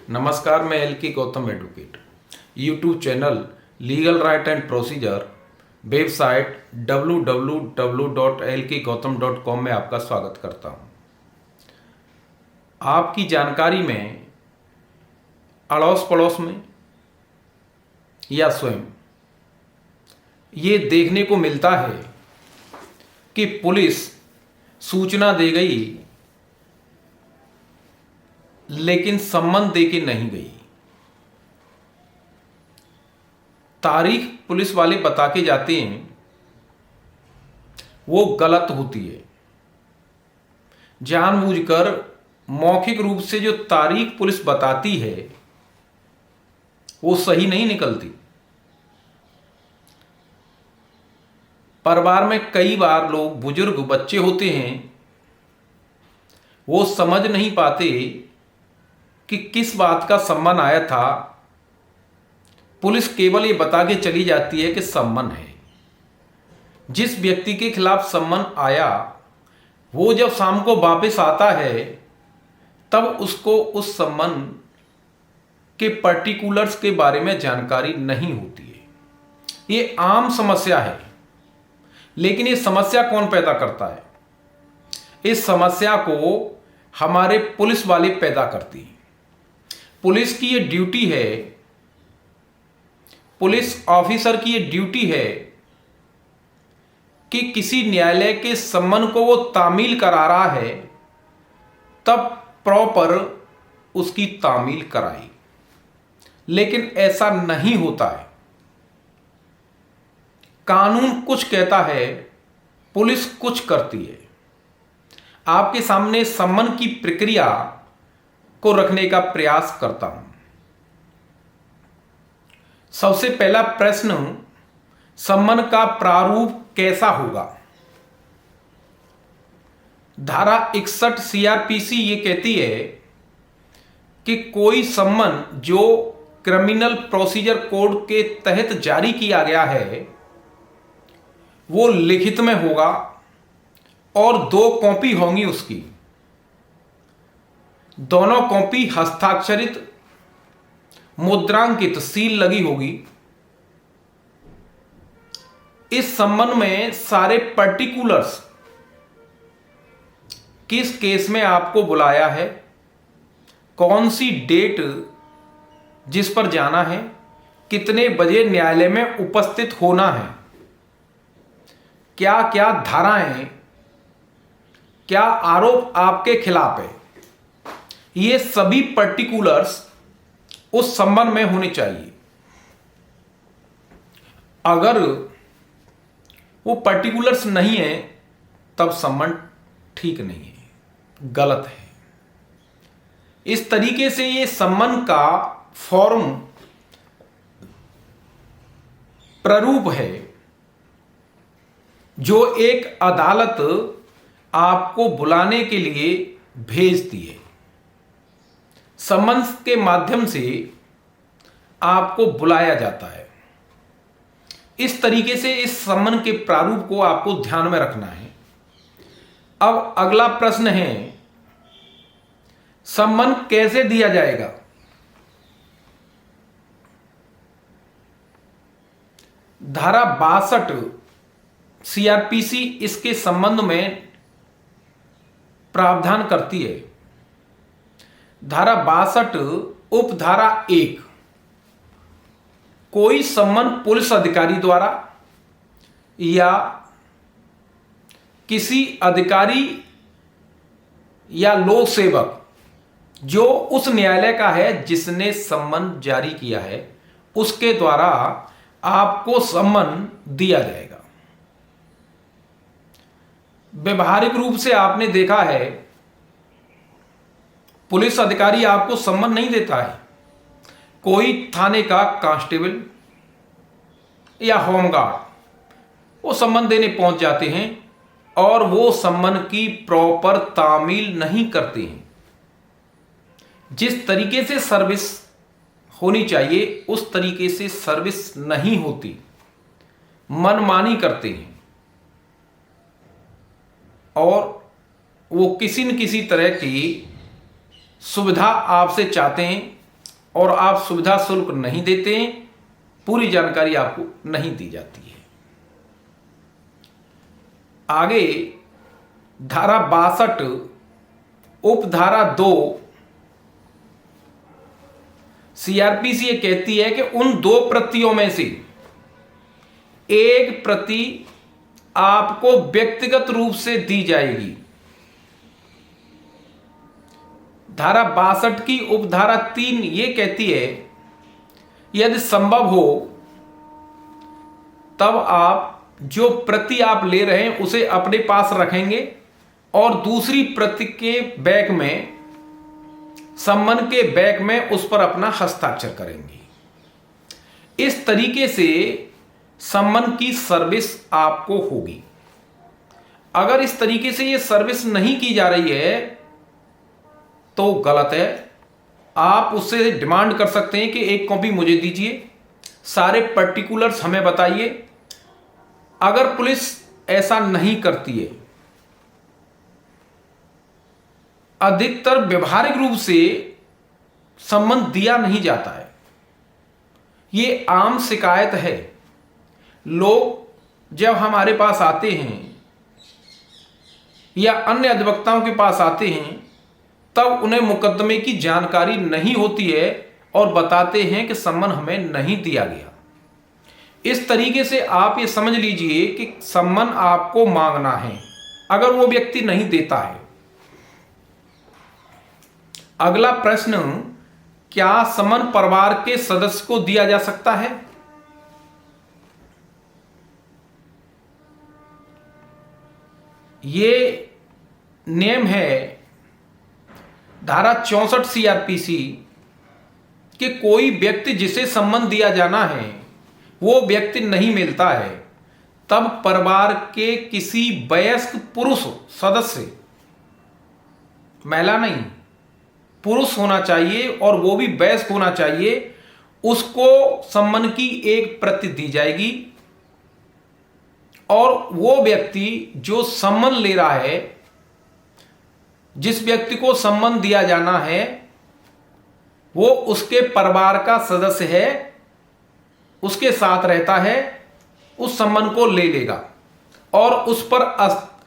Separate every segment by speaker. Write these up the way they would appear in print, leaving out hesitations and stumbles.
Speaker 1: नमस्कार, मैं एल के Gautam advocate. YouTube channel legal right and procedure, website www.lkgautam.com में आपका स्वागत करता हूं। आपकी जानकारी में अड़ोस पड़ोस में या स्वयं ये देखने को मिलता है कि पुलिस सूचना दे गई लेकिन सम्मन दे के नहीं गई। तारीख पुलिस वाले बता के जाते हैं, वो गलत होती है। जानबूझकर मौखिक रूप से जो तारीख पुलिस बताती है वो सही नहीं निकलती। परिवार में कई बार लोग, बुजुर्ग, बच्चे होते हैं, वो समझ नहीं पाते कि किस बात का सम्मन आया था। पुलिस केवल ये बता के चली जाती है कि सम्मन है। जिस व्यक्ति के खिलाफ सम्मन आया वो जब शाम को वापस आता है तब उसको उस सम्मन के पर्टिकुलर्स के बारे में जानकारी नहीं होती है। ये आम समस्या है, लेकिन ये समस्या कौन पैदा करता है? इस समस्या को हमारे पुलिस वाले पैदा करती हैं। पुलिस की ये ड्यूटी है, पुलिस ऑफिसर की ये ड्यूटी है कि किसी न्यायालय के सम्मन को वो तामील करा रहा है तब प्रॉपर उसकी तामील कराई। लेकिन ऐसा नहीं होता है। कानून कुछ कहता है, पुलिस कुछ करती है। आपके सामने सम्मन की प्रक्रिया को रखने का प्रयास करता हूं। सबसे पहला प्रश्न, सम्मन का प्रारूप कैसा होगा? धारा 61 सीआरपीसी ये कहती है कि कोई सम्मन जो क्रिमिनल प्रोसीजर कोड के तहत जारी किया गया है वो लिखित में होगा और 2 कॉपी होंगी उसकी। दोनों कॉपी हस्ताक्षरित, मुद्रांकित, सील लगी होगी। इस सम्मन में सारे पर्टिकुलर्स, किस केस में आपको बुलाया है, कौन सी डेट जिस पर जाना है, कितने बजे न्यायालय में उपस्थित होना है, क्या क्या धाराएं, क्या आरोप आपके खिलाफ है, ये सभी पर्टिकुलर्स उस सम्मन में होने चाहिए। अगर वो पर्टिकुलर्स नहीं है तब सम्मन ठीक नहीं है, गलत है। इस तरीके से ये सम्मन का फॉर्म प्रारूप है जो एक अदालत आपको बुलाने के लिए भेजती है। सम्मन के माध्यम से आपको बुलाया जाता है। इस तरीके से इस सम्मन के प्रारूप को आपको ध्यान में रखना है। अब अगला प्रश्न है, सम्मन कैसे दिया जाएगा? धारा 62 सीआरपीसी इसके संबंध में प्रावधान करती है। धारा 62 उपधारा 1, कोई सम्मन पुलिस अधिकारी द्वारा या किसी अधिकारी या लोक सेवक जो उस न्यायालय का है जिसने सम्मन जारी किया है उसके द्वारा आपको सम्मन दिया जाएगा। व्यवहारिक रूप से आपने देखा है पुलिस अधिकारी आपको सम्मन नहीं देता है। कोई थाने का कांस्टेबल या होमगार्ड वो सम्मन देने पहुंच जाते हैं और वो सम्मन की प्रॉपर तामील नहीं करते हैं। जिस तरीके से सर्विस होनी चाहिए उस तरीके से सर्विस नहीं होती, मनमानी करते हैं और वो किसी न किसी तरह की सुविधा आपसे चाहते हैं और आप सुविधा शुल्क नहीं देते हैं, पूरी जानकारी आपको नहीं दी जाती है। आगे धारा 62 उपधारा 2 सीआरपीसी ये कहती है कि उन 2 प्रतियों में से एक प्रति आपको व्यक्तिगत रूप से दी जाएगी। धारा 62 की उपधारा 3 ये कहती है यदि संभव हो तब आप जो प्रति आप ले रहे हैं उसे अपने पास रखेंगे और दूसरी प्रति के बैक में, सम्मन के बैक में उस पर अपना हस्ताक्षर करेंगे। इस तरीके से सम्मन की सर्विस आपको होगी। अगर इस तरीके से ये सर्विस नहीं की जा रही है तो गलत है। आप उससे डिमांड कर सकते हैं कि एक कॉपी मुझे दीजिए, सारे पर्टिकुलर्स हमें बताइए। अगर पुलिस ऐसा नहीं करती है, अधिकतर व्यवहारिक रूप से सम्मन दिया नहीं जाता है। ये आम शिकायत है। लोग जब हमारे पास आते हैं या अन्य अधिवक्ताओं के पास आते हैं तब उन्हें मुकदमे की जानकारी नहीं होती है और बताते हैं कि सम्मन हमें नहीं दिया गया। इस तरीके से आप ये समझ लीजिए कि सम्मन आपको मांगना है अगर वो व्यक्ति नहीं देता है। अगला प्रश्न, क्या सम्मन परिवार के सदस्य को दिया जा सकता है? ये नियम है धारा 64 सीआरपीसी कि कोई व्यक्ति जिसे सम्मन दिया जाना है वो व्यक्ति नहीं मिलता है तब परिवार के किसी वयस्क पुरुष सदस्य, महिला नहीं, पुरुष होना चाहिए और वो भी वयस्क होना चाहिए, उसको सम्मन की एक प्रति दी जाएगी और वो व्यक्ति जो सम्मन ले रहा है, जिस व्यक्ति को सम्मन दिया जाना है वो उसके परिवार का सदस्य है, उसके साथ रहता है, उस सम्मन को ले लेगा और उस पर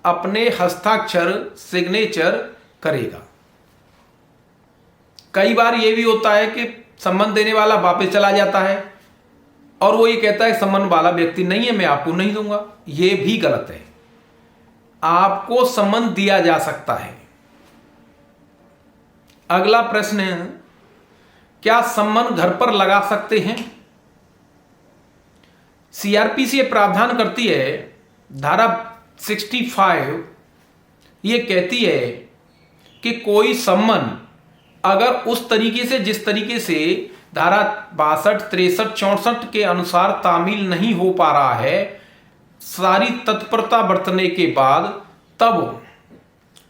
Speaker 1: अपने हस्ताक्षर सिग्नेचर करेगा। कई बार यह भी होता है कि सम्मन देने वाला वापस चला जाता है और वो ये कहता है सम्मन वाला व्यक्ति नहीं है, मैं आपको नहीं दूंगा। ये भी गलत है। आपको सम्मन दिया जा सकता है। अगला प्रश्न है, क्या सम्मन घर पर लगा सकते हैं? सीआरपीसी ये प्रावधान करती है, धारा 65 ये कहती है कि कोई सम्मन अगर उस तरीके से जिस तरीके से धारा 62, 63, 64 के अनुसार तामील नहीं हो पा रहा है, सारी तत्परता बरतने के बाद, तब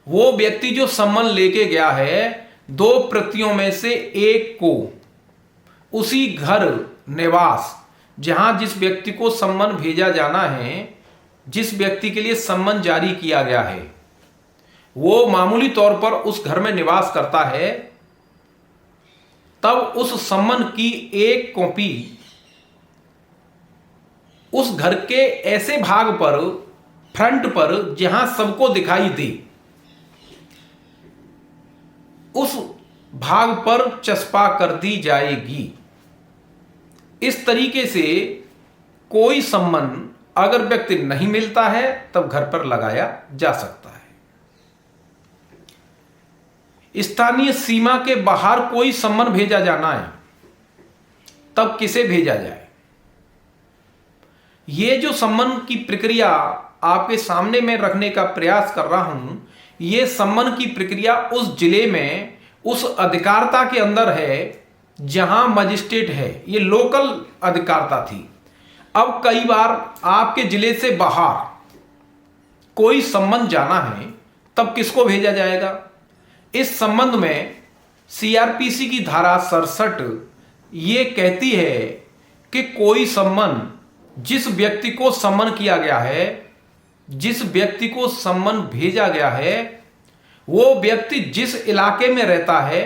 Speaker 1: वो व्यक्ति जो सम्मन लेके गया है 2 प्रतियों में से एक को उसी घर निवास जहां जिस व्यक्ति को सम्मन भेजा जाना है, जिस व्यक्ति के लिए सम्मन जारी किया गया है, वो मामूली तौर पर उस घर में निवास करता है, तब उस सम्मन की एक कॉपी उस घर के ऐसे भाग पर, फ्रंट पर, जहां सबको दिखाई दे, उस भाग पर चस्पा कर दी जाएगी। इस तरीके से कोई सम्मन अगर व्यक्ति नहीं मिलता है तब घर पर लगाया जा सकता है। स्थानीय सीमा के बाहर कोई सम्मन भेजा जाना है तब किसे भेजा जाए? ये जो सम्मन की प्रक्रिया आपके सामने में रखने का प्रयास कर रहा हूं, ये सम्मन की प्रक्रिया उस जिले में उस अधिकारता के अंदर है जहां मजिस्ट्रेट है। ये लोकल अधिकारता थी। अब कई बार आपके जिले से बाहर कोई सम्मन जाना है तब किसको भेजा जाएगा? इस संबंध में सीआरपीसी की धारा 67 ये कहती है कि कोई सम्मन, जिस व्यक्ति को सम्मन किया गया है, जिस व्यक्ति को सम्मन भेजा गया है, वो व्यक्ति जिस इलाके में रहता है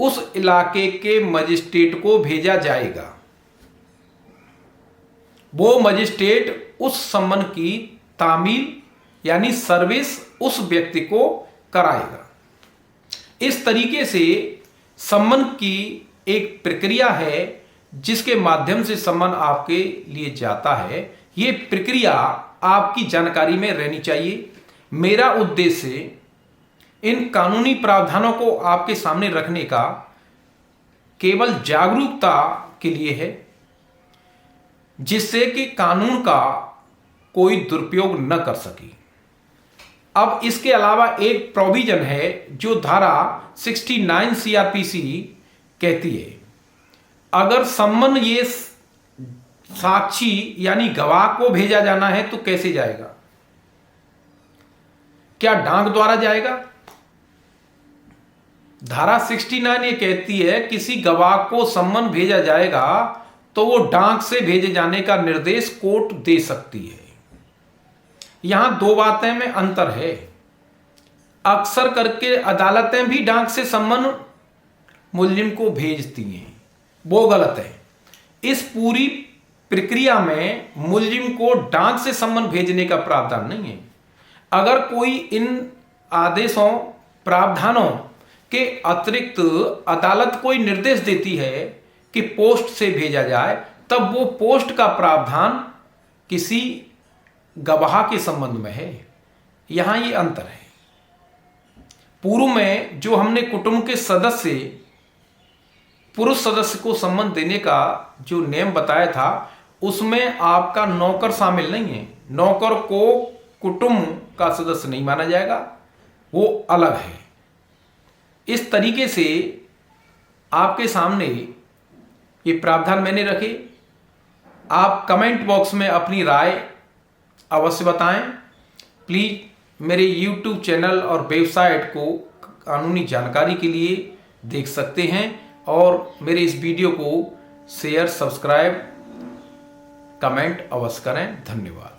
Speaker 1: उस इलाके के मजिस्ट्रेट को भेजा जाएगा। वो मजिस्ट्रेट उस सम्मन की तामील यानी सर्विस उस व्यक्ति को कराएगा। इस तरीके से सम्मन की एक प्रक्रिया है जिसके माध्यम से सम्मन आपके लिए जाता है। ये प्रक्रिया आपकी जानकारी में रहनी चाहिए। मेरा उद्देश्य इन कानूनी प्रावधानों को आपके सामने रखने का केवल जागरूकता के लिए है, जिससे कि कानून का कोई दुरुपयोग न कर सके। अब इसके अलावा एक प्रोविजन है जो धारा 69 सीआरपीसी कहती है, अगर सम्मन ये साक्षी यानी गवाह को भेजा जाना है तो कैसे जाएगा? क्या डाक द्वारा जाएगा? धारा 69 ये कहती है किसी गवाह को सम्मन भेजा जाएगा तो वो डाक से भेजे जाने का निर्देश कोर्ट दे सकती है। यहां दो बातें में अंतर है। अक्सर करके अदालतें भी डाक से सम्मन मुल्जिम को भेजती हैं, वो गलत है। इस पूरी प्रक्रिया में मुल्जिम को डाक से सम्मन भेजने का प्रावधान नहीं है। अगर कोई इन आदेशों प्रावधानों के अतिरिक्त अदालत कोई निर्देश देती है कि पोस्ट से भेजा जाए, तब वो पोस्ट का प्रावधान किसी गवाह के संबंध में है। यहां ये अंतर है। पूर्व में जो हमने कुटुंब के सदस्य पुरुष सदस्य को सम्मन देने का जो नियम बताया था, उसमें आपका नौकर शामिल नहीं है। नौकर को कुटुंब का सदस्य नहीं माना जाएगा, वो अलग है। इस तरीके से आपके सामने ये प्रावधान मैंने रखे। आप कमेंट बॉक्स में अपनी राय अवश्य बताएं। प्लीज़ मेरे YouTube चैनल और वेबसाइट को कानूनी जानकारी के लिए देख सकते हैं और मेरे इस वीडियो को शेयर, सब्सक्राइब, कमेंट अवश्य करें। धन्यवाद।